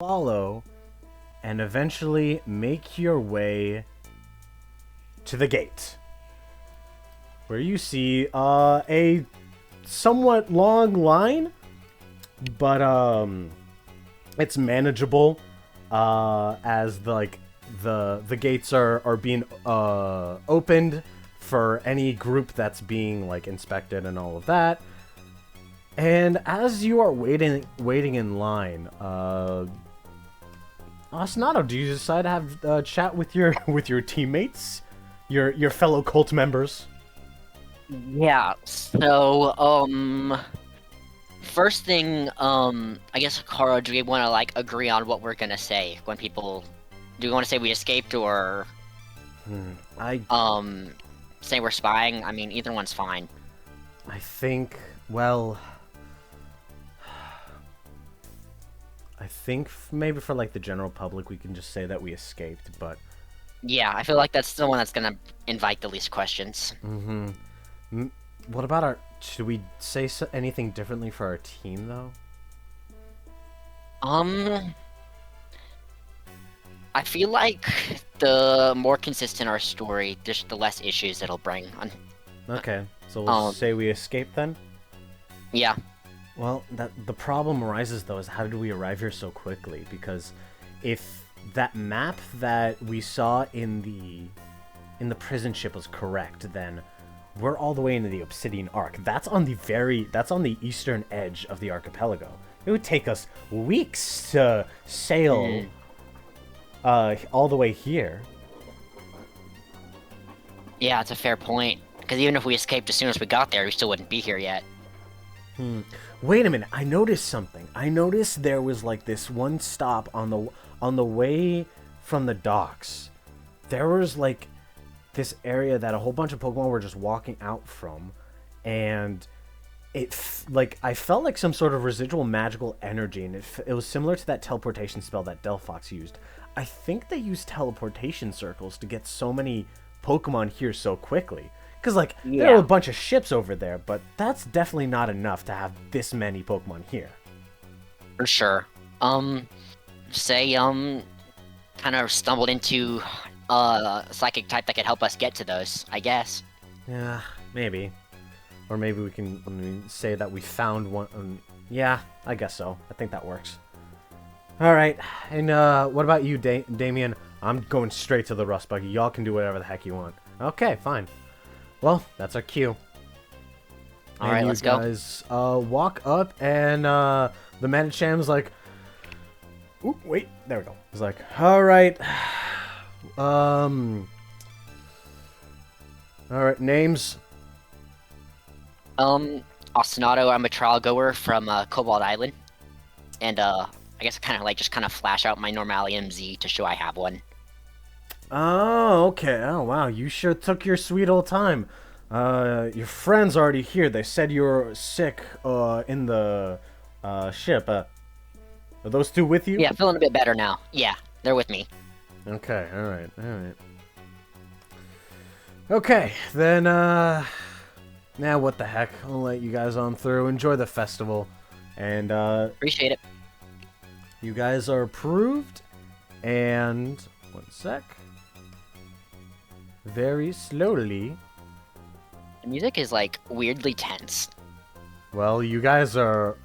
follow and eventually make your way to the gate, where you see a somewhat long line, but it's manageable as the gates are being opened for any group that's being like inspected and all of that. And as you are waiting in line, Ostinato, do you decide to have a chat with your teammates, your fellow cult members? Yeah, so, first thing, I guess, Kara, do we want to, like, agree on what we're gonna say when people... Do we want to say we escaped, or, I say we're spying? I mean, either one's fine. think, well, I think maybe for like the general public we can just say that we escaped, but Yeah, I feel like that's the one that's gonna invite the least questions. what about our? Should we say anything differently for our team though? Um, I feel like the more consistent our story, just the less issues it'll bring. Okay, so we'll say we escaped then. Yeah. Well, the problem arises though is how did we arrive here so quickly? Because if that map that we saw in the prison ship was correct, then we're all the way into the Obsidian Arc. That's on the eastern edge of the archipelago. It would take us weeks to sail all the way here. Yeah, it's a fair point. Because even if we escaped as soon as we got there, we still wouldn't be here yet. Wait a minute, I noticed something. I noticed there was like this one stop on the way from the docks. There was like this area that a whole bunch of Pokemon were just walking out from, and I felt like some sort of residual magical energy, and it was similar to that teleportation spell that Delphox used. I think they used teleportation circles to get so many Pokemon here so quickly. Because, like, there are a bunch of ships over there, but that's definitely not enough to have this many Pokemon here. For sure. Kind of stumbled into a psychic type that could help us get to those, I guess. Yeah, maybe. Or maybe we can say that we found one. Yeah, I guess so. I think that works. Alright, and what about you, Damien? I'm going straight to the Rust Buggy. Y'all can do whatever the heck you want. Okay, fine. Well, that's our cue. Alright, let's go. You guys walk up, and the Manicham's like... Ooh, wait, there we go. He's like, alright. Alright, names? Ostinato, I'm a trial goer from Cobalt Island. And, I guess I just kind of flash out my Normalium Z to show I have one. Oh, okay. Oh, wow. You sure took your sweet old time. Your friend's already here. They said you were sick, in the, ship. Are those two with you? Yeah, feeling a bit better now. Yeah, they're with me. Okay, alright. Okay, then, now what the heck. I'll let you guys on through. Enjoy the festival. And, Appreciate it. you guys are approved. And, one sec. Very slowly. The music is, like, weirdly tense. Well, you guys are...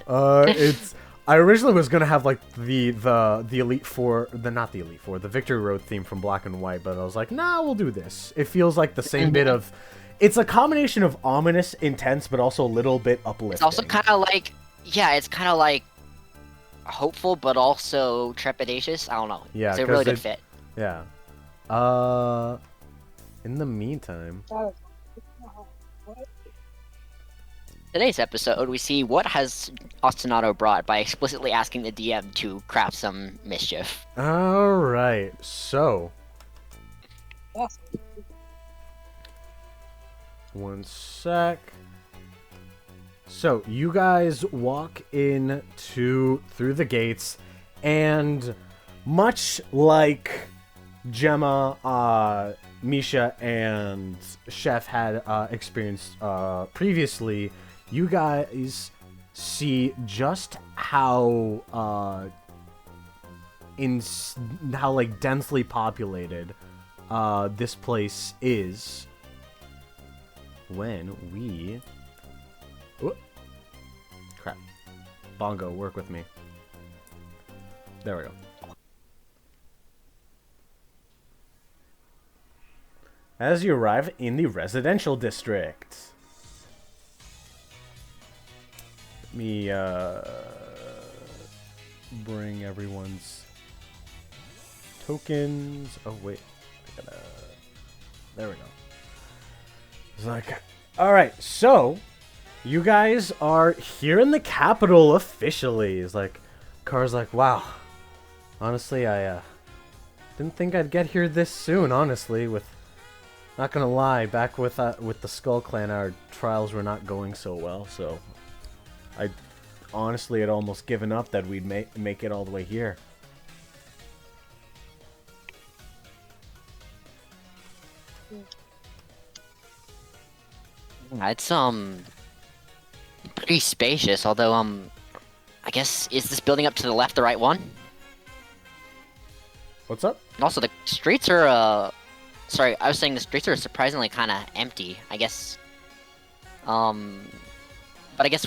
it's... I originally was gonna have, like, the Elite Four... not the Elite Four, the Victory Road theme from Black and White, but I was like, nah, we'll do this. It feels like the same bit of... It's a combination of ominous, intense, but also a little bit uplifting. It's also kind of like... Yeah, it's kind of like... hopeful, but also trepidatious. I don't know. Yeah, it's a really good fit. Yeah. In the meantime... Today's episode, we see what has Ostinato brought by explicitly asking the DM to craft some mischief. Alright, so... One sec. So, you guys walk in through the gates, and much like Gemma, Micha, and Chef had experienced previously, you guys see just how how like densely populated this place is when we crap. Bongo, work with me. There we go. As you arrive in the residential district. Let me bring everyone's tokens. Oh wait, I gotta. There we go. It's like, all right, so you guys are here in the capital officially. It's like, Car's like, wow. Honestly, I didn't think I'd get here this soon. Honestly, not gonna lie, back with the Skull Clan, our trials were not going so well. So, I honestly had almost given up that we'd make it all the way here. It's pretty spacious, although I guess, is this building up to the left the right one? What's up? And also the streets are sorry, I was saying the streets are surprisingly kind of empty. I guess but I guess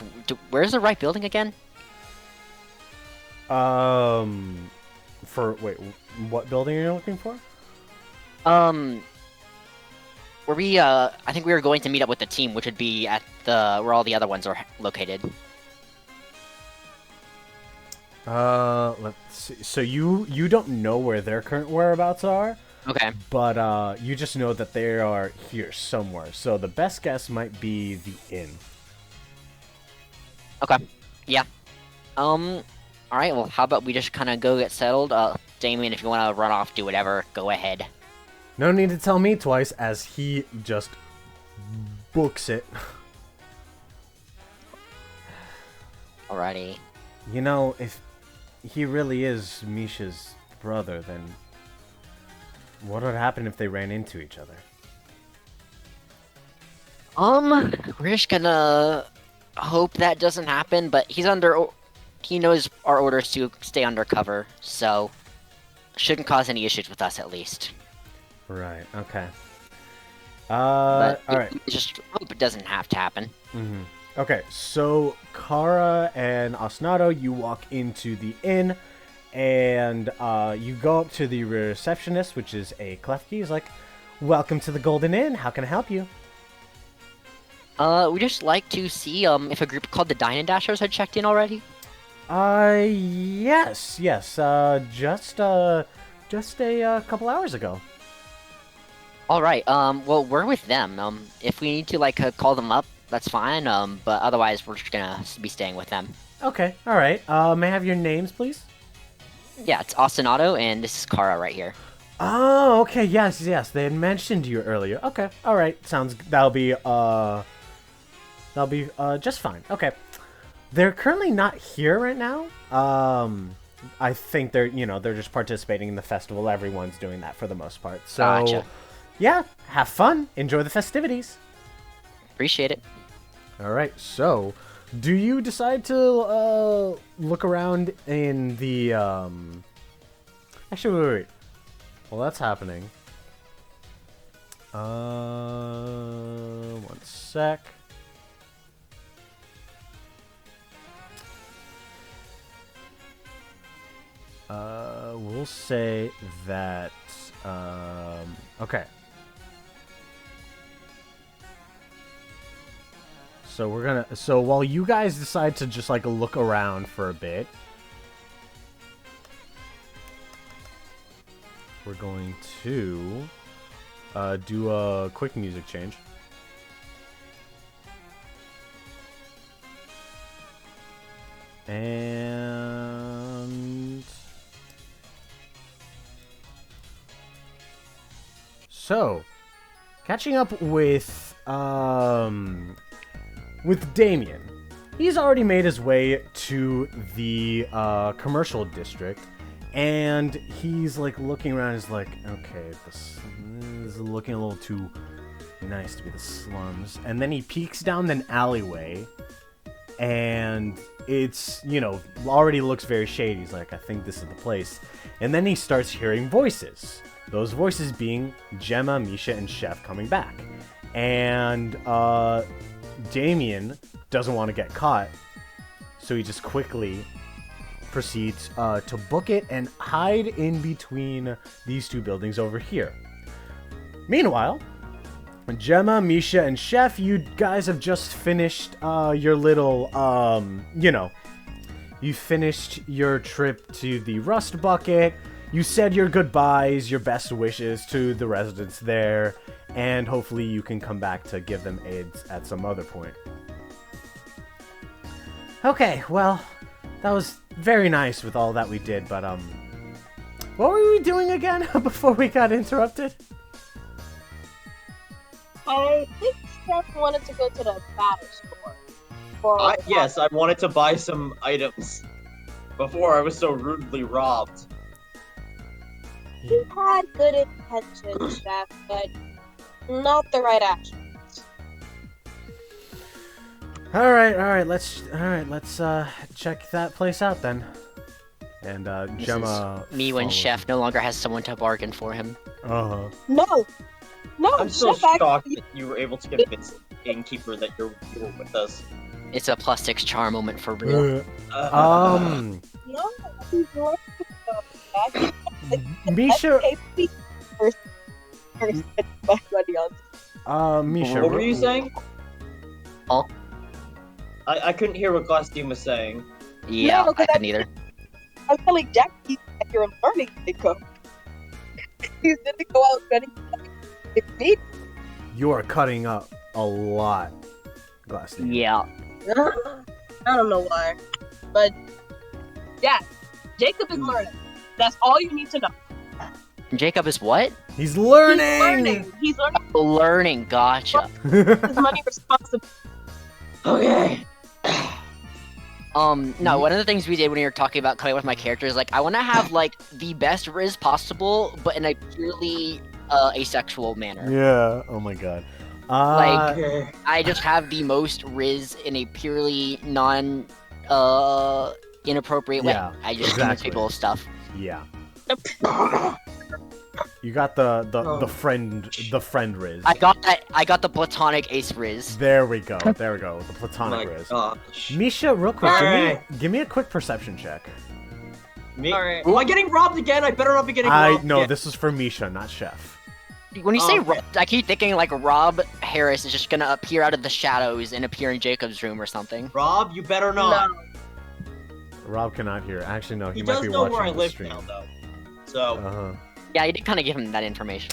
where's the right building again? Wait, what building are you looking for? Where we I think we were going to meet up with the team, which would be at where all the other ones are located. Let's see. So you don't know where their current whereabouts are? Okay. But you just know that they are here somewhere. So the best guess might be the inn. Okay. Yeah. All right. Well, how about we just kind of go get settled? Damien, if you want to run off, do whatever. Go ahead. No need to tell me twice, as he just books it. Alrighty. You know, if he really is Misha's brother, then what would happen if they ran into each other? We're just gonna hope that doesn't happen, but he knows our orders to stay undercover, so shouldn't cause any issues with us at least. Right, okay. But alright. Just hope it doesn't have to happen. Mm-hmm. Okay, so Kara and Ostinato, you walk into the inn, and you go up to the receptionist, which is a Klefki. He's like, welcome to the Golden Inn. How can I help you? We just like to see if a group called the Dine and Dashers had checked in already. Yes, just a couple hours ago. All right. Well, we're with them. If we need to call them up, that's fine. But otherwise, we're just gonna be staying with them. Okay. All right. May I have your names, please? Yeah, it's Ostinato, and this is Kara right here. Oh, okay. Yes. They had mentioned you earlier. Okay. All right. That'll be just fine. Okay. They're currently not here right now. I think they're just participating in the festival. Everyone's doing that for the most part. So, Gotcha. Yeah, have fun. Enjoy the festivities. Appreciate it. All right. So, do you decide to look around in the Actually, wait. Well, that's happening. One sec. We'll say that, okay. So while you guys decide to just, look around for a bit, we're going to, do a quick music change. And so, catching up with Damien. He's already made his way to the commercial district, and he's looking around. He's like, okay, this is looking a little too nice to be the slums. And then he peeks down an alleyway, and it's, you know, already looks very shady. He's like, I think this is the place. And then he starts hearing voices. Those voices being Gemma, Micha, and Chef coming back. And Damien doesn't want to get caught, so he just quickly proceeds to book it and hide in between these two buildings over here. Meanwhile, Gemma, Micha, and Chef, you guys have just finished your little, you know, you finished your trip to the Rust Bucket. You said your goodbyes, your best wishes to the residents there, and hopefully you can come back to give them aids at some other point. Okay, well, that was very nice with all that we did, but, what were we doing again before we got interrupted? I think Steph wanted to go to the battle store. Yes, I wanted to buy some items before I was so rudely robbed. You had good intentions, Steph, but not the right actions. All right, let's check that place out then. And Gemma, Me when follows. Chef no longer has someone to bargain for him. No, I'm so Chef shocked actually, that you were able to convince the gamekeeper that you were with us. It's a +6 charm moment for real. no, he's learning though. Misha, First spend my money on. Misha, What were you saying? Oh. I couldn't hear what Glastine was saying. Yeah, No, 'cause I couldn't either. I'm telling Jackie that you're learning, Nico. He's gonna go out spending money. If need. you are cutting up a lot, Glastine. Yeah. I don't know why, but yeah, Jacob is learning. That's all you need to know. Jacob is what? He's learning. He's learning Learning, gotcha. his money responsibility. Okay. No, one of the things we did when we were talking about cutting with my character is, like, I want to have, like, the best Riz possible, but in a purely, asexual manner. Yeah. Oh my god. Like, Okay. I just have the most Riz in a purely inappropriate way. Yeah, I just exactly. convince people of stuff. Yeah. You got the friend Riz. I got the platonic ace Riz. There we go. The Oh platonic my Riz. gosh. Misha, real quick, Alright. give me a quick perception check. Me? Alright. Am I getting robbed again? I better not be getting robbed. No, again. this is for Misha, not Chef. When you say Okay. Rob, I keep thinking, like, Rob Harris is just gonna appear out of the shadows and appear in Jacob's room or something. Rob, you better not. No. Rob cannot hear. Actually, no, he, He might does be know watching where I the live stream. now, though. So, Uh-huh. Yeah, you did kind of give him that information.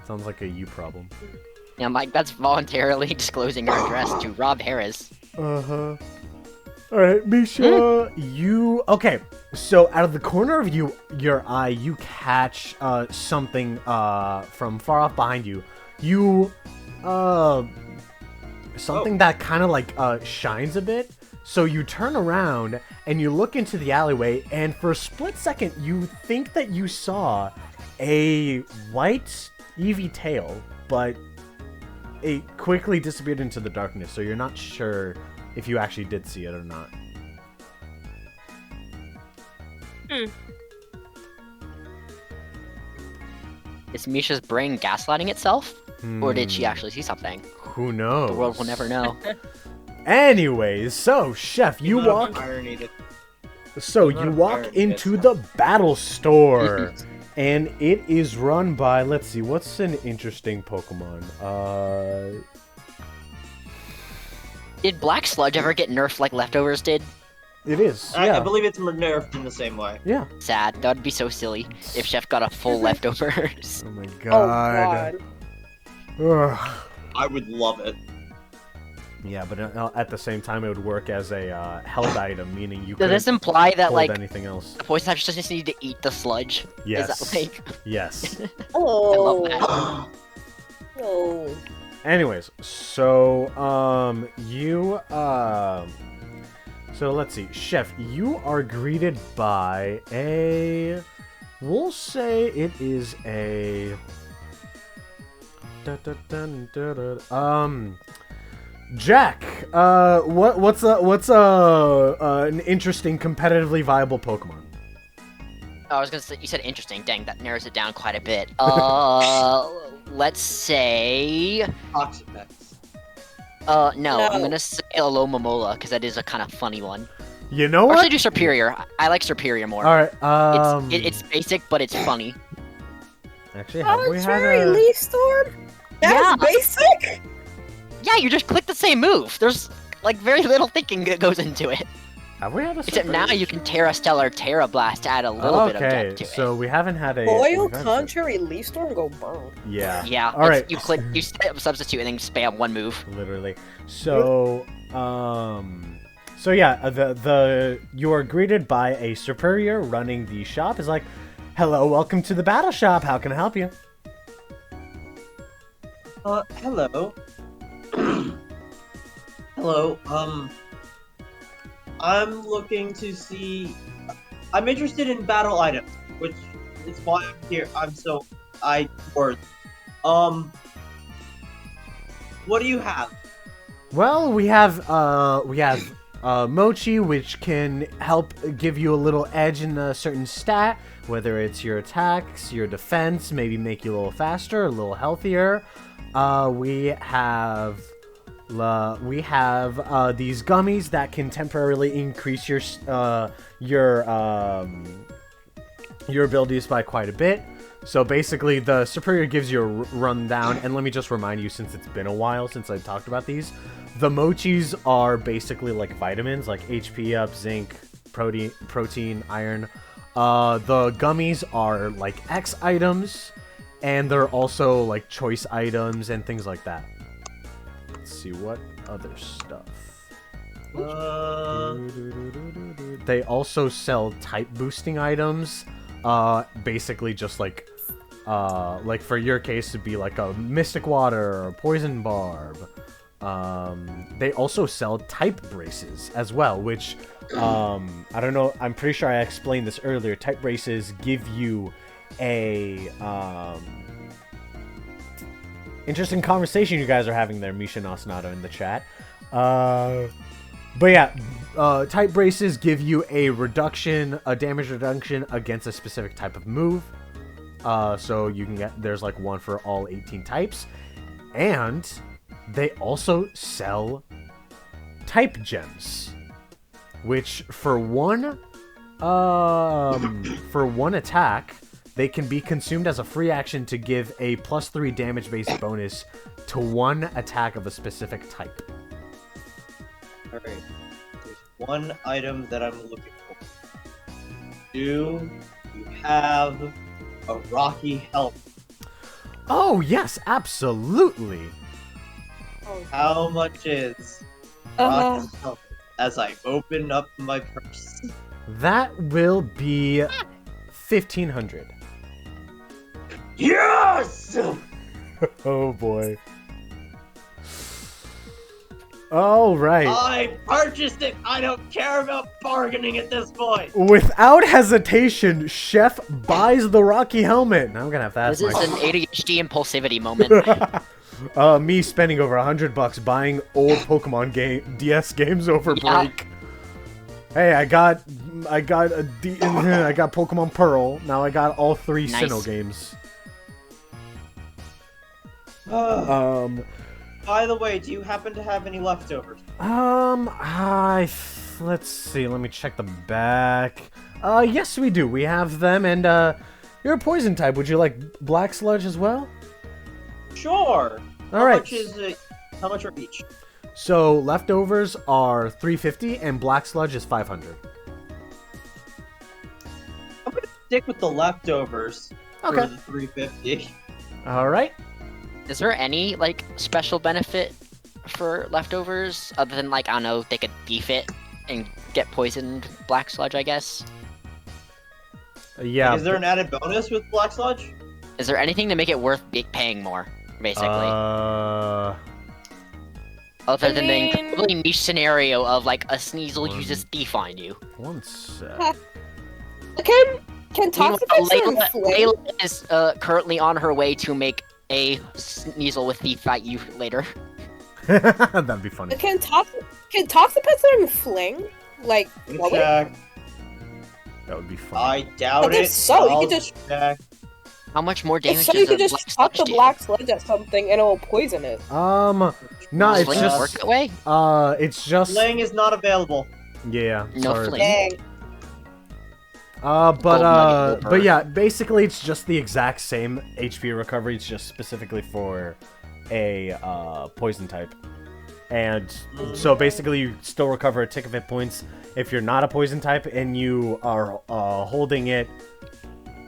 Sounds like a you problem. Yeah, Mike, that's voluntarily disclosing your address to Rob Harris. Uh-huh. Alright, Misha, you... Okay, so out of the corner of your eye, you catch something from far off behind you. You... Something that kind of, like, shines a bit. So you turn around, and you look into the alleyway, and for a split second, you think that you saw a white Eevee tail, but it quickly disappeared into the darkness, so you're not sure if you actually did see it or not. Is Misha's brain gaslighting itself? Or did she Hmm, actually see something? Who knows? The world will never know. Anyways, so Chef, you amount walk. of irony that- So amount you of walk irony into that's the battle store, and it is run by. Let's see, what's an interesting Pokemon? Did Black Sludge ever get nerfed like Leftovers did? It is. I Yeah. believe it's nerfed in the same way. Yeah. Sad. That would be so silly if Chef got a full Leftovers. Oh my Oh god. god. Ugh. I would love it. Yeah, but at the same time, it would work as a held item, meaning you Does couldn't this imply that, hold like, anything else. the poison types just need to eat the sludge? Yes. Is that, like... Yes. Oh. I love Oh. Anyways, so so let's see, Chef, you are greeted by a, we'll say it is a, Jack, what's an interesting, competitively viable Pokemon? I was gonna say, you said interesting. Dang, that narrows it down quite a bit. Let's say... Toxapex. No, I'm gonna say Alomomola, because that is a kind of funny one. You know Or what? should I do Superior? I like Superior more. Alright, It's basic, but it's funny. Actually, have we had Contrary a... Leaf Storm? That's basic? Yeah, you just click the same move. There's, like, very little thinking that goes into it. Have we had a... Except now you can Terra Stellar, Terra Blast to add a little bit of depth to it. so we haven't had a... Foil we've had- Contrary Leaf Storm go burn. Yeah. Yeah, All right. you click, you set up substitute, and then you spam one move. Literally. So, so yeah, you are greeted by a superior running the shop. Is like, hello, welcome to the battle shop. How can I help you? Hello. Hello, I'm looking to see... I'm interested in battle items, which is why I'm here. What do you have? Well, we have Mochi, which can help give you a little edge in a certain stat, whether it's your attacks, your defense, maybe make you a little faster, a little healthier. We have these gummies that can temporarily increase your abilities by quite a bit. So basically, the superior gives you a rundown, and let me just remind you, since it's been a while since I talked about these, the mochis are basically like vitamins, like HP up, zinc, protein, iron. The gummies are like X items, and they're also like choice items and things like that. Let's see what other stuff. They also sell type boosting items. Basically just like for your case it'd be like a Mystic Water or a Poison Barb. They also sell type braces as well, which I don't know, I'm pretty sure I explained this earlier. Type braces give you a interesting conversation you guys are having there, Micha and Ostinato in the chat. But yeah, type braces give you a damage reduction against a specific type of move. So you can there's like one for all 18 types. And they also sell type gems, which for one attack, they can be consumed as a free action to give a +3 damage-based bonus to one attack of a specific type. Alright, there's one item that I'm looking for. Do you have a Rocky helmet? Oh, yes, absolutely. How much is Rocky helmet as I open up my purse? That will be 1,500. Yes! Oh boy. All right. I purchased it! I don't care about bargaining at this point! Without hesitation, Chef buys the Rocky helmet. Now I'm gonna have to ask This is my... an ADHD impulsivity moment. Me spending over $100 buying old Pokemon DS games over break. Hey, I got Pokemon Pearl. Now I got all 3 Nice. Sinnoh games. By the way, do you happen to have any leftovers? Let's see. Let me check the back. Yes, we do. We have them, and you're a poison type. Would you like Black Sludge as well? Sure. All right. How much is it? How much are each? So leftovers are 350, and Black Sludge is 500. I'm gonna stick with the leftovers Okay. for the 350. All right. Is there any, like, special benefit for leftovers? Other than, like, I don't know, they could beef it and get poisoned Black Sludge, I guess? Yeah. Is there an added bonus with Black Sludge? Is there anything to make it worth paying more, basically? Uh, Other I than mean- the completely niche scenario of, like, a Sneasel uses Thief on you. one sec. Can Meanwhile, Toxapex and Flame? Layla is currently on her way to make a Sneasel with Thief fight you later. That'd be funny. Can Toxapex even fling? Like, what would it? Check. That would be funny. I doubt If it. so, you I'll could just check. How much more if damage so, you does could a just black chuck the sludge do? black sludge at something and it will poison it. No, Does it's Fling just work that way? it's just Sling is not available. yeah. No sorry. fling. Dang. Gold nugget will But yeah, basically it's just the exact same HP recovery. It's just specifically for a poison type, and so basically you still recover a tick of hit points if you're not a poison type and you are holding it.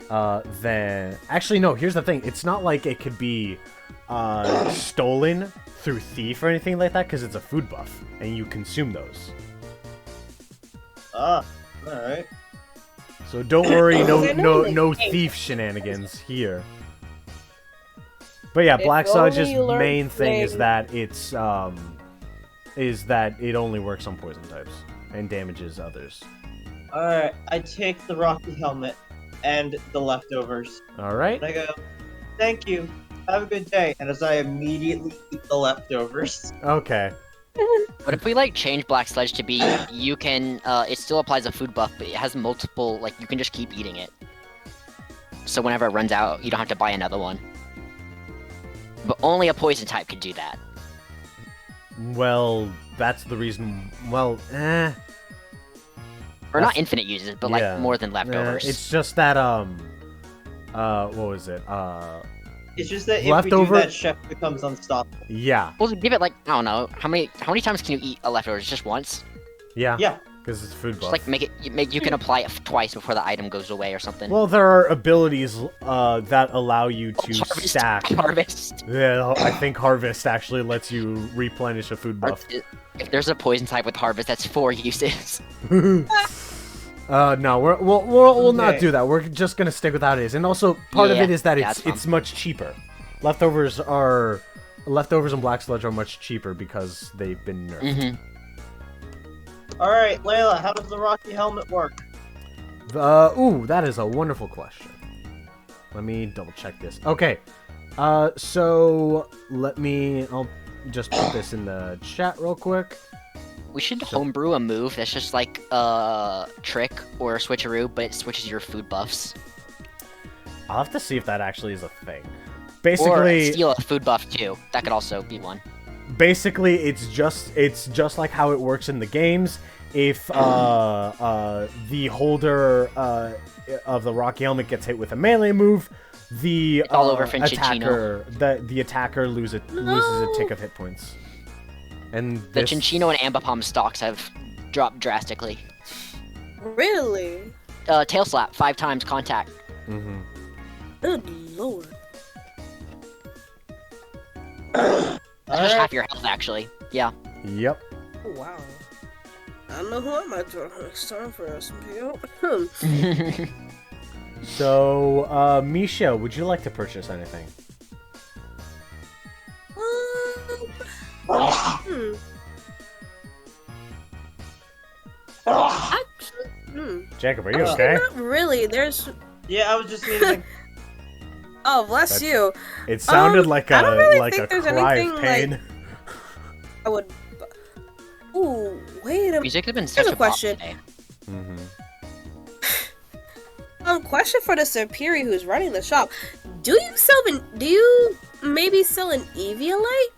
Then actually no. Here's the thing. It's not like it could be stolen through thief or anything like that because it's a food buff and you consume those. Ah, alright. So don't worry, I know no they- thief shenanigans here. But yeah, If Black Sludge's only you learned main thing is fling. that it only works on poison types and damages others. Alright, I take the rocky helmet and the leftovers. All right. And I go, thank you, have a good day. And as I immediately eat the leftovers. Okay. But if we like change Black Sludge to be, you can, it still applies a food buff, but it has multiple, like you can just keep eating it. So whenever it runs out, you don't have to buy another one. But only a poison type could do that. Well, that's the reason. Well, Or That's- not infinite uses, but like yeah. more than leftovers. It's just that what was it? It's just that if Leftover- we do that, Chef becomes unstoppable. Yeah, Well, give it like, I don't know, how many times can you eat a leftovers? Just once? yeah, Yeah. because it's food Just buff. like you can apply it twice before the item goes away or something. Well, there are abilities that allow you to Harvest. stack. Harvest. Yeah, I think Harvest actually lets you replenish a food buff. If there's a poison type with Harvest, that's 4 uses. No, we'll not Okay. do that. We're just gonna stick with how it is. And also, part of Yeah, it is that yeah, it's that's much cheaper. Leftovers and Black Sludge are much cheaper because they've been nerfed. Mm-hmm. Alright, Layla, how does the rocky helmet work? Ooh, that is a wonderful question. Let me double check this. Okay, so I'll just put this in the chat real quick. We should homebrew a move that's just like a trick or a switcheroo, but it switches your food buffs. I'll have to see if that actually is a thing. Or Basically, steal a food buff too. That could also be one. basically it's just like how it works in the games. If the holder of the rocky helmet gets hit with a melee move, the It's all over Finchicino. the attacker loses a tick of hit points. And The this, Chinchino and Ambipom stocks have dropped drastically. Really? Tail slap 5 times contact. Mhm. Good lord. That's just Alright. half your health actually. Yeah. Yep. Oh, wow. I don't know who I might draw next time for SMP. So, Misha, would you like to purchase anything? Hmm. Actually, Jacob, are you Actually, okay? not really. There's. Yeah, I was just needing Oh, bless That's- you. It sounded like I don't really a think there's cry of anything, pain. I would. Ooh, wait a minute. Music has been such a a pop question. today. Mhm. Question for the Superior who's running the shop. Do you maybe sell an Eviolite?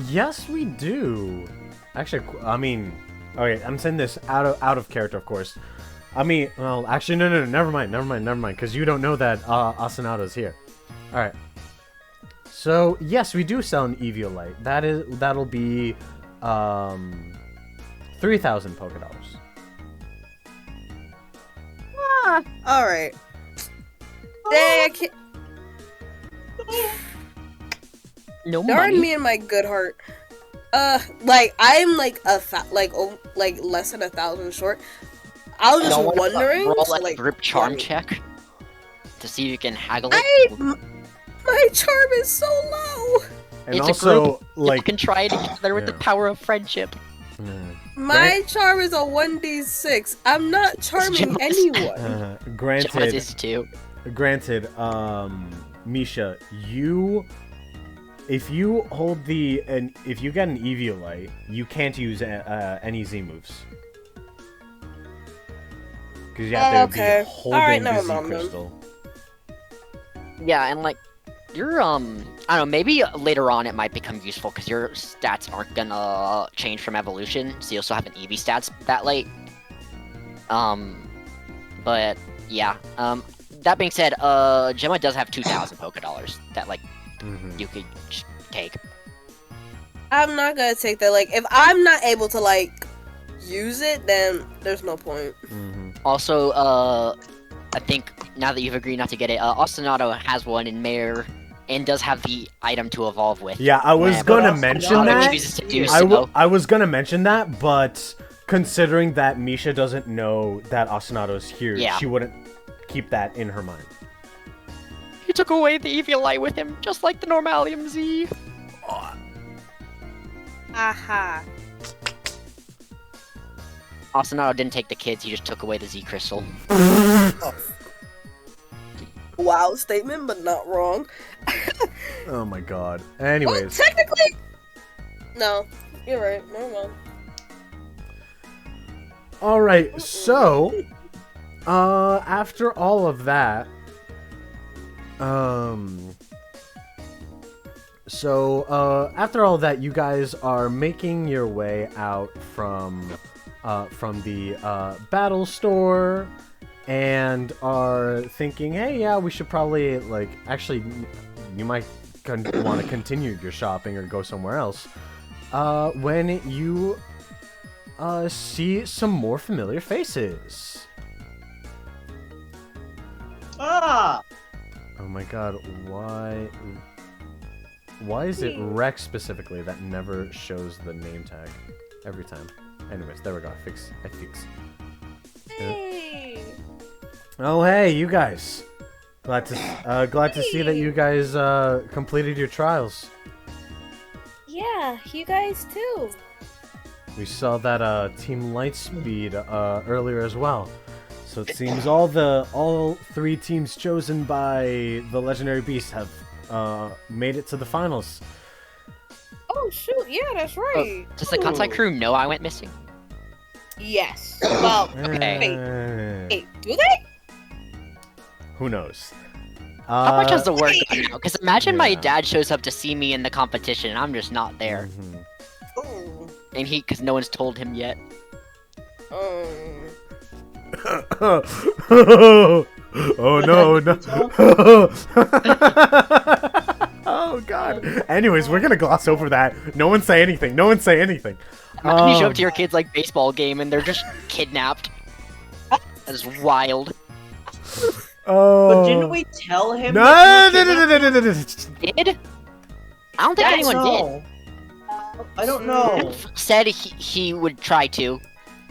Yes, we do. Actually, I mean, okay, I'm saying this out of character, of course. I mean, well, actually, no, never mind, because you don't know that Ostinato's here. All right. So yes, we do sell an Eviolite. That'll be 3,000 Poké Dollars. All right. Dang, I can't. No Darn money. me and my good heart. Like I'm like less than 1,000 short. I was just No, wondering. roll so, a like, group charm yeah. check to see if you can haggle it. My charm is so low. And It's a also, group. You like, can try it together with the Yeah. power of friendship. My charm is a 1d6. I'm not charming jealous. anyone. Jealous is too. Granted, Misha, you if you hold if you get an Eevee, you can't use any Z moves. Because you have to be holding the Z crystal. Yeah, and like, you're I don't know, maybe later on it might become useful because your stats aren't gonna change from evolution, so you'll still have an Eevee stats that late. But yeah. That being said, Gemma does have 2,000 Pokédollars that like you could take. I'm not gonna take that. Like, if I'm not able to like use it, then there's no point. Also, I think now that you've agreed not to get it, Ostinato has one in Mare and does have the item to evolve with. Yeah, I was gonna mention that. I was gonna mention that, but considering that Micha doesn't know that Ostinato's here, she wouldn't keep that in her mind. He took away the Eevee light with him, just like the Normalium Z. Aha. Ostinato didn't take the kids, he just took away the Z crystal. Wow, statement, but not wrong. Oh my god. Anyways. Well, technically... No, you're right. Never mind. Alright, so... after all of that... after all that, you guys are making your way out from the battle store, and are thinking, hey, yeah, we should probably, like, actually, you might want to continue your shopping or go somewhere else, when you see some more familiar faces. Ah! Oh my god, why is it Rex specifically that never shows the name tag every time? Anyways, there we go. I fix. Hey. Oh hey, you guys. Glad to see that you guys completed your trials. Yeah, you guys too. We saw that Team Lightspeed earlier as well. So it seems all three teams chosen by the Legendary Beast have made it to the finals. Oh shoot, yeah, that's right. Does the Kansai crew know I went missing? Yes. Well, okay. Wait, do they? Who knows? How much has the word gone now? Because imagine my dad shows up to see me in the competition and I'm just not there. Ooh. And because no one's told him yet. Oh no. Oh god. Anyways, we're gonna gloss over that. No one say anything. Imagine you show up to your kid's like baseball game and they're just kidnapped. That's wild. But didn't we tell him? No. Did? I don't think anyone did. I don't know. Said he would try to,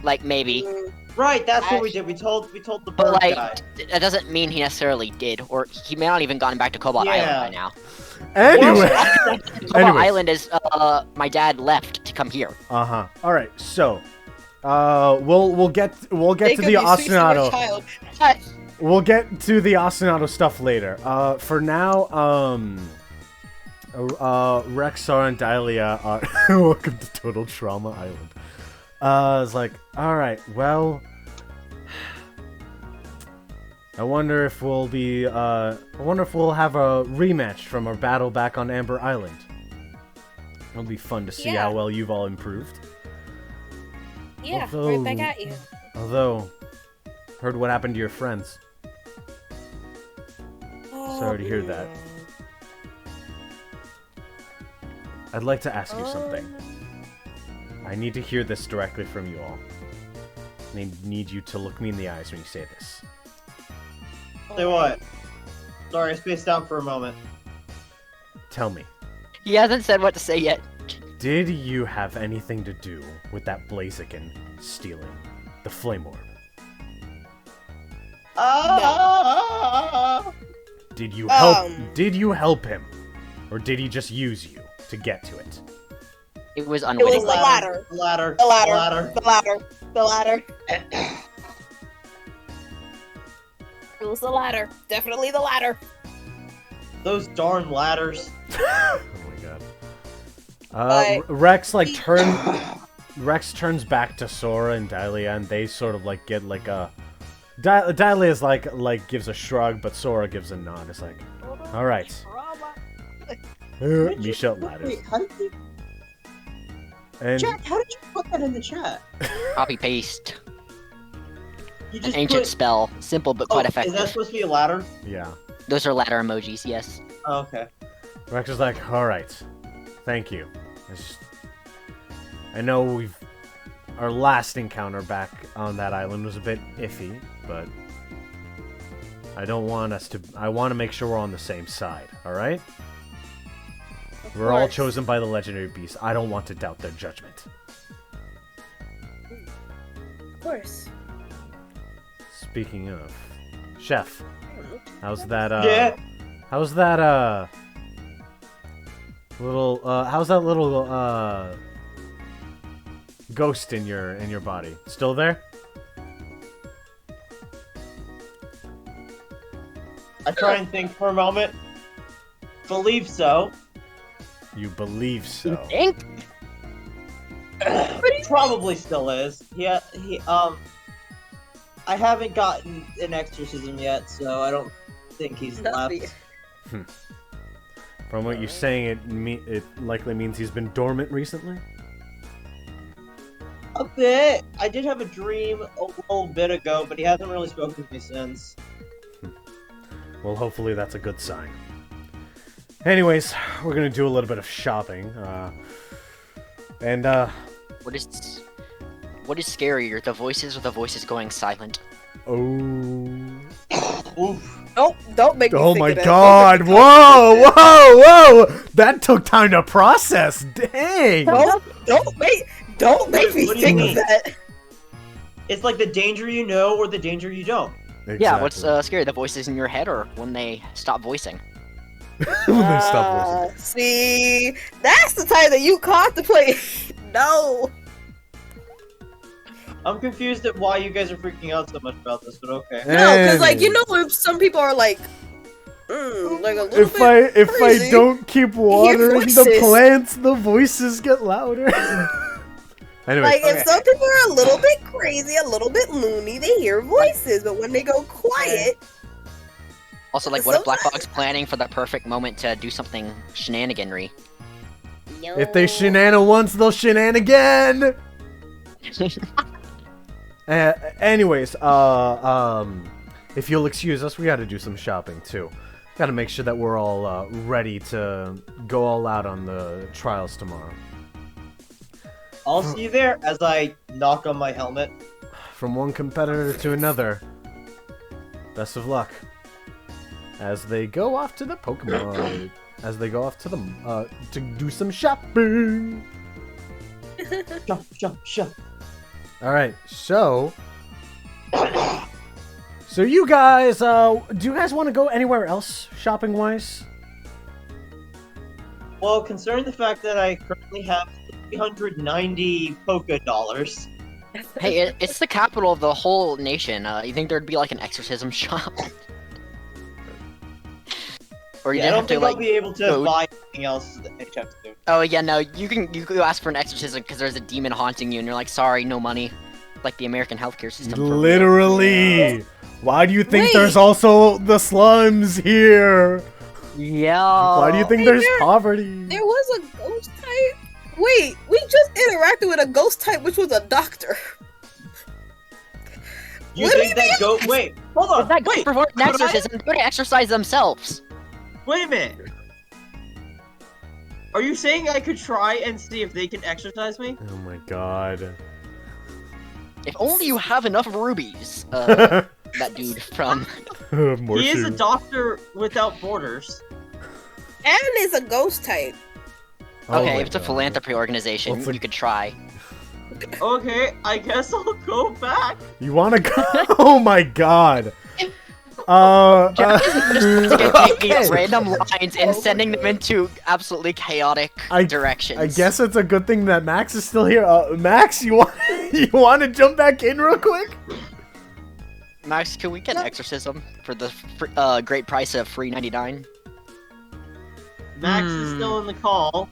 like maybe. Right, that's what we did. We told the bird But like, guy. that doesn't mean he necessarily did, or he may not even gotten back to Cobalt Island by now. Anyway, Cobalt Island is my dad left to come here. All right, so we'll get to the Ostinato. We'll get to the Ostinato stuff later. For now, Rexar and Dahlia are welcome to Total Trauma Island. It's like, all right, well, I wonder if we'll have a rematch from our battle back on Amber Island. It'll be fun to see how well you've all improved. Yeah, right back at you. Although, heard what happened to your friends. Sorry to hear that. I'd like to ask you something. I need to hear this directly from you all. I need you to look me in the eyes when you say this. Say what? Sorry, I spaced out for a moment. Tell me. He hasn't said what to say yet. Did you have anything to do with that Blaziken stealing the Flame Orb? No. Did you help? Did you help him, or did he just use you to get to it? It was It unwitting. was the latter. The ladder. The ladder. It was the ladder. Definitely the ladder. Those darn ladders. Oh my But Rex Rex turns back to Sora and Dahlia, and they sort of like get like a. Dahlia's like gives a shrug, but Sora gives a nod. It's like, all right. Micha ladders. Wait, how did you? And Jack, how did you put that in the chat? Copy paste. You An just ancient put... spell, simple but quite Is effective. that supposed to be a ladder? yeah, Those are ladder emojis, yes. Oh, okay. Rex is like, all right, thank you. I know our last encounter back on that island was a bit iffy, but I don't want us to. I want to make sure we're on the same side. All right. We're all chosen by the legendary beast. I don't want to doubt their judgment. Of course. Speaking of, Chef, how's that? Yeah. How's that? Little. How's that little? Ghost in your body? Still there? I try and think for a moment. Believe so. You believe so. Think? Probably still is. Yeah, I haven't gotten an exorcism yet, so I don't think he's left. From what you're saying, it likely means he's been dormant recently? A bit. I did have a dream a little bit ago, but he hasn't really spoken to me since. Well, hopefully that's a good sign. Anyways, we're gonna do a little bit of shopping. What is scarier, the voices or the voices going silent? Oh. Oof. Nope, don't make me Oh think my of that. god! Don't make me Whoa! think of that. Whoa! That took time to process! Dang! Don't make me What do you think of mean? that. It's like the danger you know or the danger you don't. Yeah, what's scary, the voices in your head or when they stop voicing? When they stop listening. See, that's the time that you contemplate. No. I'm confused at why you guys are freaking out so much about this, but okay. No, because like you know, when some people are like, like a little If bit I crazy. don't keep watering the voices. plants, the voices get louder. Anyway, Like Okay. if some people are a little bit crazy, a little bit loony, they hear voices, but when they go quiet, Also, like, what if Black Fog's planning for the perfect moment to do something shenaniganry? if they shenana once, they'll shenana again. Anyways, if you'll excuse us, we got to do some shopping too. Got to make sure that we're all ready to go all out on the trials tomorrow. I'll see you there as I knock on my helmet. From one competitor to another. Best of luck. As they go off to the Pokemon. As they go off to the to do some shopping. Shop. All right, so you guys, do you guys want to go anywhere else shopping wise? Well, considering the fact that I currently have 390 Poké dollars. Hey, it's the capital of the whole nation. You think there'd be like an exorcism shop? Or you Yeah, I didn't don't have to think I'll like. be able to go- buy anything else anytime soon. Oh yeah, no, you can go ask for an exorcism because there's a demon haunting you, and you're like, sorry, no money, like the American healthcare system. For real. Literally. Why do you think Wait. there's also the slums here? Yeah. Why do you think Hey, there's there- poverty? there was a ghost type. Wait, we just interacted with a ghost type, which was a doctor. You Let think me that go? Wait, hold on. If that Wait, performed an could I- exorcism, they're gonna exorcise themselves. wait a minute. Are you saying I could try and see if they can exercise me? Oh my god. If only you have enough rubies. That dude from. More He is a shoes. doctor without borders. And is a ghost type. Oh Okay, my if it's a God. philanthropy organization, What's a- you could try. Okay, I guess I'll go back. You wanna go? Oh my god. Just taking okay. random lines and sending them into absolutely chaotic directions. I guess it's a good thing that Max is still here. Max, you want to jump back in real quick? Max, can we get an exorcism for the great price of free 99? Max is still in the call.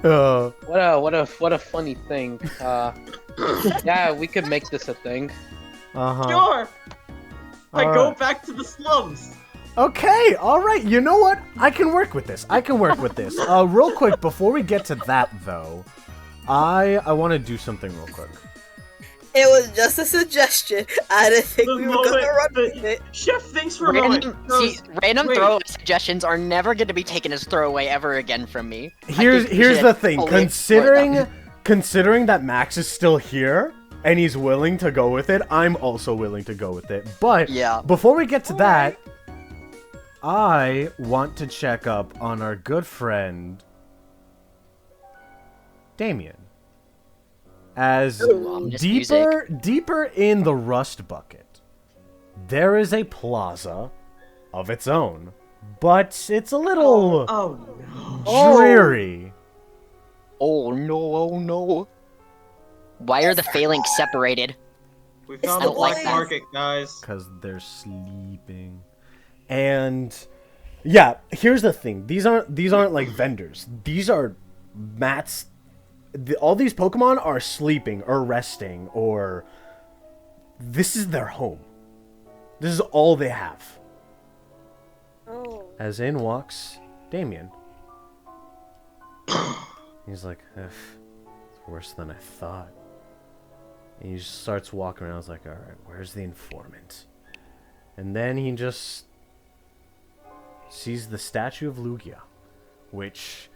What a funny thing. Yeah, we could make this a thing. Uh-huh. Sure. I All go right. back to the slums. Okay, alright, you know what? I can work with this. Real quick, before we get to that, though, I want to do something real quick. It was just a suggestion. I didn't think we were gonna run with it. Chef, thanks for a moment. Random Wait. throwaway suggestions are never going to be taken as throwaway ever again from me. Here's the thing. fully explore them. Considering that Max is still here and he's willing to go with it, I'm also willing to go with it. But Yeah. before we get to that, I want to check up on our good friend Damien. As Ominous deeper in the rust bucket, there is a plaza of its own, but it's a little Oh no. dreary. Oh no. Why are the phalanx separated? We It's found the the black place. market, guys. Because they're sleeping. And yeah, here's the thing. These aren't like vendors. These are Matt's. All these Pokemon are sleeping or resting, or this is their home. This is all they have. Oh. As in walks Damien. He's like, it's worse than I thought. And he just starts walking around. I was like, alright, where's the informant? And then he just sees the statue of Lugia, which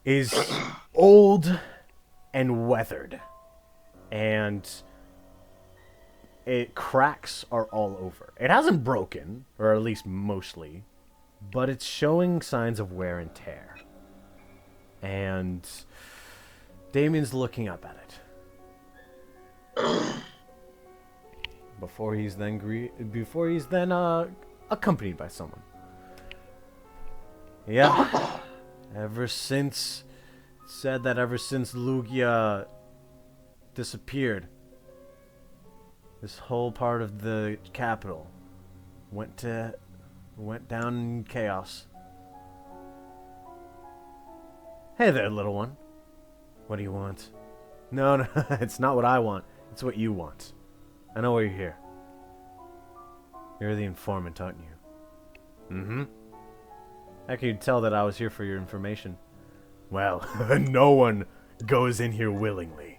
is old and weathered. And cracks are all over. It hasn't broken, or at least mostly, but it's showing signs of wear and tear. And Damien's looking up at it. Before he's then accompanied by someone. Yeah. Ever since Lugia disappeared, this whole part of the capital went down in chaos. Hey there, little one. What do you want? No, it's not what I want. It's what you want. I know why you're here. You're the informant, aren't you? Mm-hmm. How can you tell that I was here for your information? Well, no one goes in here willingly.